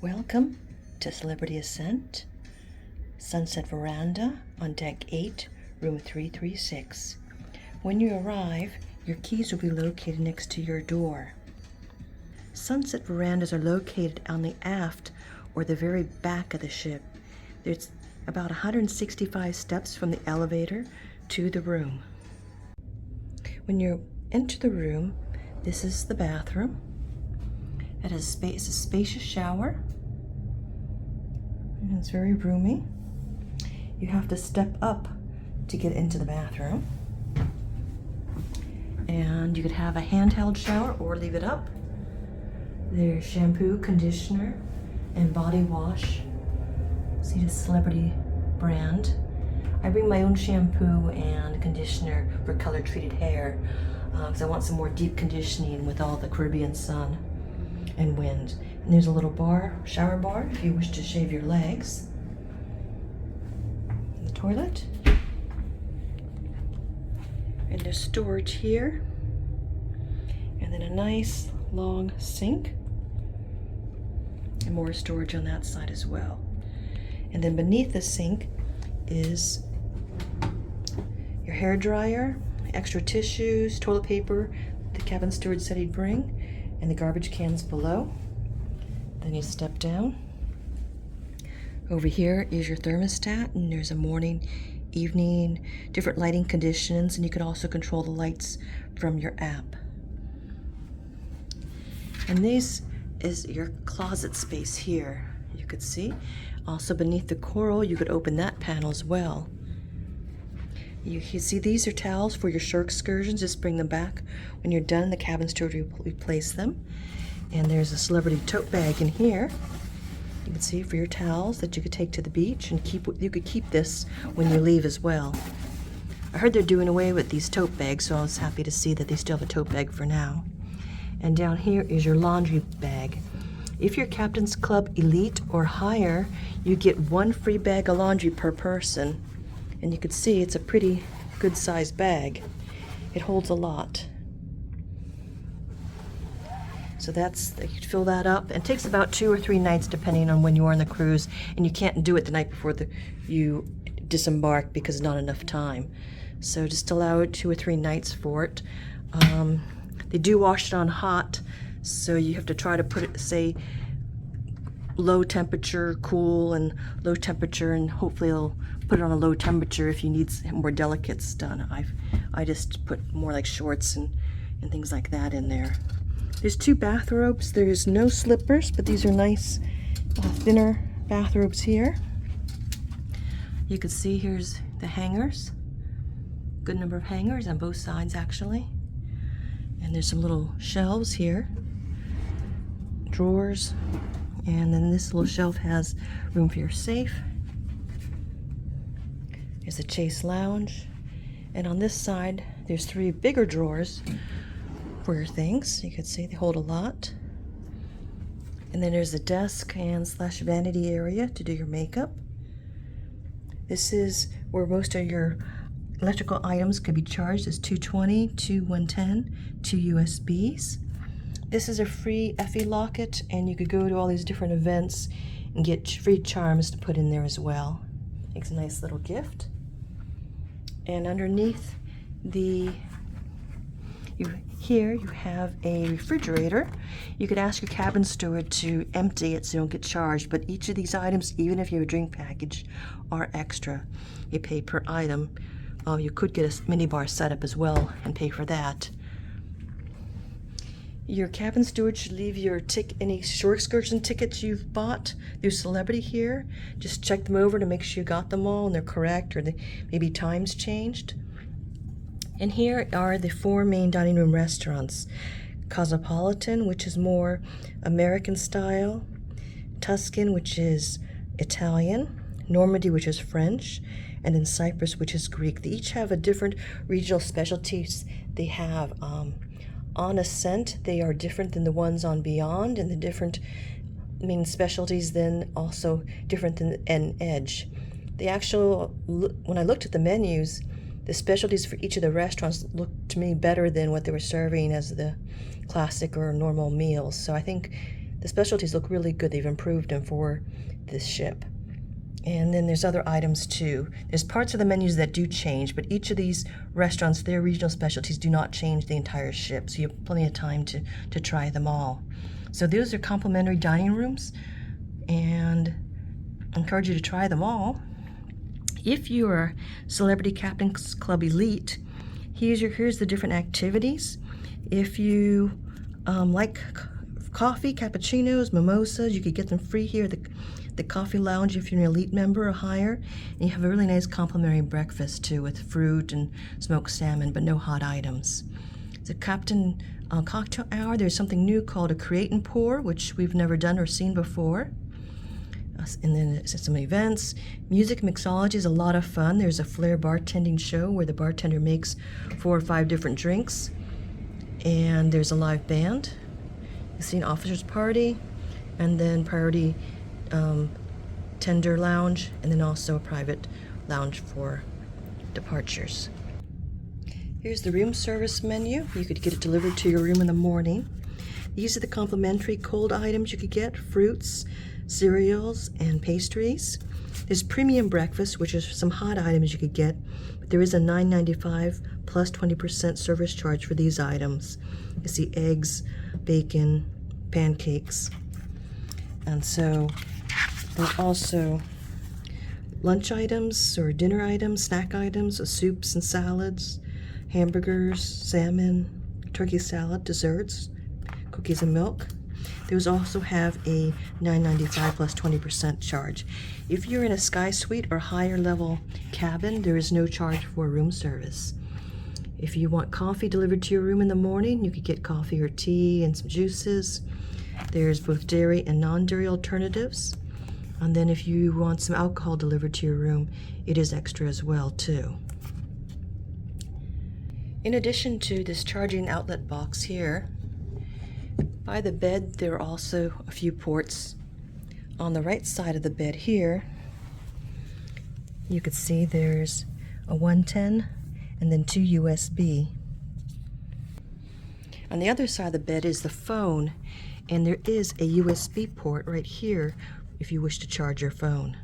Welcome to Celebrity Ascent, Sunset Veranda on Deck 8, Room 336. When you arrive, your keys will be located next to your door. Sunset verandas are located on the aft or the very back of the ship. There's about 165 steps from the elevator to the room. When you enter the room, this is the bathroom. It has a spacious shower. And it's very roomy. You have to step up to get into the bathroom. And you could have a handheld shower or leave it up. There's shampoo, conditioner, and body wash. See the Celebrity brand. I bring my own shampoo and conditioner for color treated hair because I want some more deep conditioning with all the Caribbean sun and wind. And there's a little shower bar if you wish to shave your legs. The toilet. And there's storage here. And then a nice long sink. And more storage on that side as well. And then beneath the sink is your hair dryer, extra tissues, toilet paper the cabin steward said he'd bring, and the garbage cans below. Then you step down. Over here is your thermostat, and there's a morning, evening, different lighting conditions, and you can also control the lights from your app. And this is your closet space here, you could see. Also beneath the coral, you could open that panel as well. You see these are towels for your shore excursions. Just bring them back when you're done. The cabin steward will replace them. And there's a Celebrity tote bag in here. You can see for your towels that you could take to the beach, and you could keep this when you leave as well. I heard they're doing away with these tote bags, so I was happy to see that they still have a tote bag for now. And down here is your laundry bag. If you're Captain's Club Elite or higher, you get one free bag of laundry per person. And you can see it's a pretty good sized bag. It holds a lot. So you fill that up, and it takes about 2 or 3 nights depending on when you are on the cruise, and you can't do it the night before you disembark because not enough time. So just allow it 2 or 3 nights for it. They do wash it on hot, so you have to try to put it, say, low temperature, cool, and low temperature, and hopefully it'll put it on a low temperature if you need more delicates done. I just put more like shorts and things like that in there. There's 2 bathrobes. There's no slippers, but these are nice thinner bathrobes here. You can see here's the hangers. Good number of hangers on both sides actually. And there's some little shelves here, drawers, and then this little shelf has room for your safe. There's a Chase lounge, and on this side there's 3 bigger drawers for your things. You can see they hold a lot. And then there's a desk and / vanity area to do your makeup. This is where most of your electrical items can be charged. It's 220, 110, 2 USBs. This is a free Effie locket, and you could go to all these different events and get free charms to put in there as well. Makes a nice little gift. And underneath here you have a refrigerator. You could ask your cabin steward to empty it so you don't get charged, but each of these items, even if you have a drink package, are extra. You pay per item. You could get a minibar setup as well and pay for that. Your cabin steward should leave your any shore excursion tickets you've bought through Celebrity here. Just check them over to make sure you got them all and they're correct, or maybe times changed. And here are the 4 main dining room restaurants. Cosmopolitan, which is more American style. Tuscan, which is Italian. Normandy, which is French. And then Cyprus, which is Greek. They each have a different regional specialties. They have on Ascent, they are different than the ones on Beyond, and the different main specialties then also different than Edge. When I looked at the menus, the specialties for each of the restaurants looked to me better than what they were serving as the classic or normal meals. So I think The specialties look really good. They've improved them for this ship. And then there's other items too. There's parts of the menus that do change, but each of these restaurants, their regional specialties do not change the entire ship, so you have plenty of time to try them all. So those are complimentary dining rooms, and I encourage you to try them all. If you are Celebrity Captain's Club Elite, here's the different activities. If you like coffee, cappuccinos, mimosas, you could get them free here at the coffee lounge if you're an elite member or higher. And you have a really nice complimentary breakfast too, with fruit and smoked salmon, but no hot items. The Captain cocktail hour, there's something new called a create and pour, which we've never done or seen before. And then there's some events. Music mixology is a lot of fun. There's a flair bartending show where the bartender makes 4 or 5 different drinks. And there's a live band. You see an officer's party, and then priority tender lounge, and then also a private lounge for departures. Here's the room service menu. You could get it delivered to your room in the morning. These are the complimentary cold items you could get: fruits, cereals, and pastries. There's premium breakfast, which is some hot items you could get, but there is a $9.95 plus 20% service charge for these items. You see eggs, bacon, pancakes. And so there's also lunch items or dinner items, snack items, soups and salads, hamburgers, salmon, turkey salad, desserts, cookies and milk. Those also have a $9.95 plus 20% charge. If you're in a sky suite or higher level cabin, there is no charge for room service. If you want coffee delivered to your room in the morning, you could get coffee or tea and some juices. There's both dairy and non-dairy alternatives. And then if you want some alcohol delivered to your room, it is extra as well too. In addition to this charging outlet box here, by the bed there are also a few ports. On the right side of the bed here, you could see there's a 110 and then 2 USB. On the other side of the bed is the phone, and there is a USB port right here if you wish to charge your phone.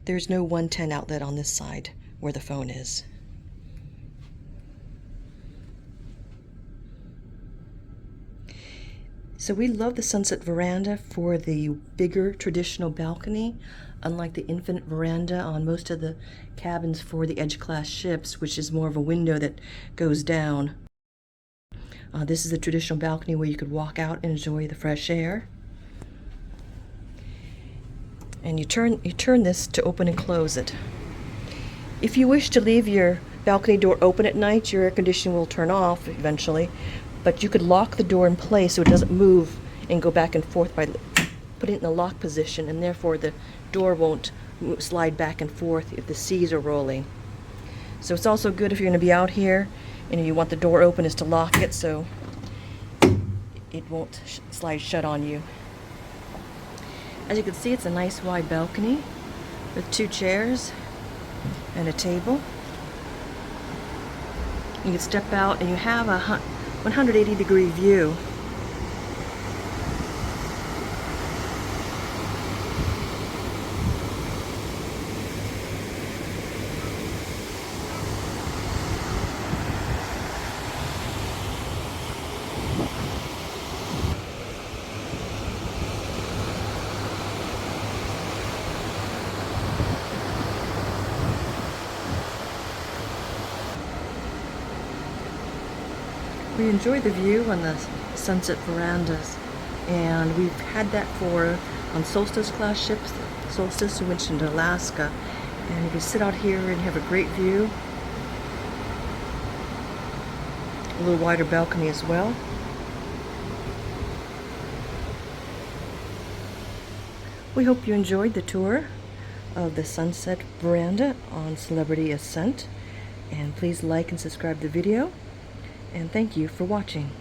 There's no 110 outlet on this side where the phone is. So we love the Sunset Veranda for the bigger traditional balcony, unlike the Infinite Verandah on most of the cabins for the Edge class ships, which is more of a window that goes down. This is a traditional balcony where you could walk out and enjoy the fresh air. And you turn this to open and close it. If you wish to leave your balcony door open at night, your air conditioning will turn off eventually, but you could lock the door in place so it doesn't move and go back and forth by putting it in the lock position, and therefore the door won't slide back and forth if the seas are rolling. So it's also good if you're going to be out here and you want the door open, is to lock it so it won't slide shut on you. As you can see, it's a nice wide balcony with 2 chairs and a table. You can step out and you have a 180-degree view. We enjoy the view on the Sunset Verandas, and we've had that on Solstice class ships. Solstice, we went into Alaska, and you can sit out here and have a great view. A little wider balcony as well. We hope you enjoyed the tour of the Sunset Veranda on Celebrity Ascent, and please like and subscribe the video. And thank you for watching.